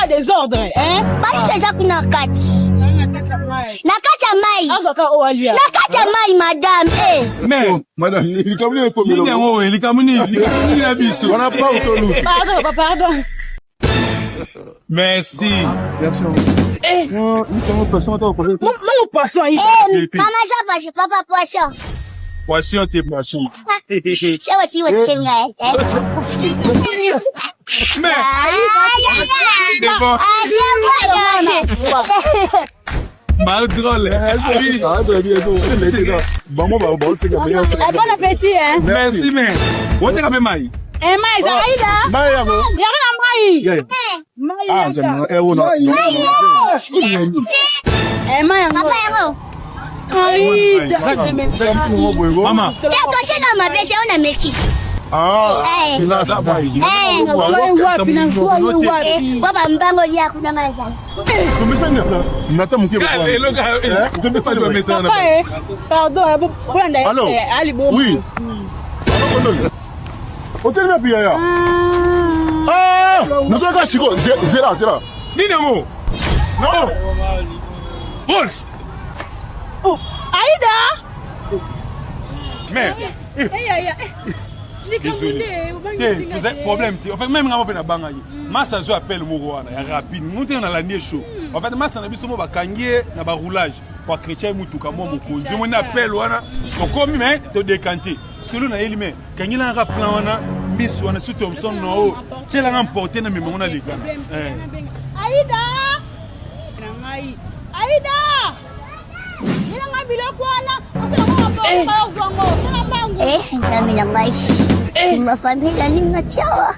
pas des ordres, hein? Bali cheza kuna kati. Nakata mai. Azoka owalia. Nakata mai madame. Mais madame, il comme les comme il y a un il kamuni la biso. on n'a pas autour. Pardon, pardon. Merci. Merci. Nous sommes personne à poser. Mon poisson ici. Mama japa papa poisson. Poisson t'es poisson. C'est what you want Mais c'est bon. Mal drôle. Bon appétit, hein? Merci mais. On t'a fait maï. Eh, mais Aïda. Maï yako. Y'a mai. Ah, j'aime. Eh, on a. Eh, mai. Papa yako. Aïda. Maman. Keko chena mabete ona meki. Ah. Ça va. Baba mbango lia kuna maza. Tumesa nyata. Nata mke Allez, le gars. Tumesa le message. Pardon, allô. Oui. Hôtel na pia ya. Ah, nous doit ga siko. Zera. Nini mo? Non. Boss. Oh, Aïda. Mais Désolé. tu sais problème en fait même quand on na banga massa zo appelle moko wana ya rapide monter on a la nie chaud en fait massa na biso mo ba kangie na ba roulage pour chrétien mutuka mo mokonzi mo na appelle wana to komi mais to décanter parce que là na elime kangie na ra plan wana miss wana sous Thompson no tela nga porter na mema na likana Aïda. Aïda. Ila ngabila kwana. Nami lang mai. Tima family ni machawa.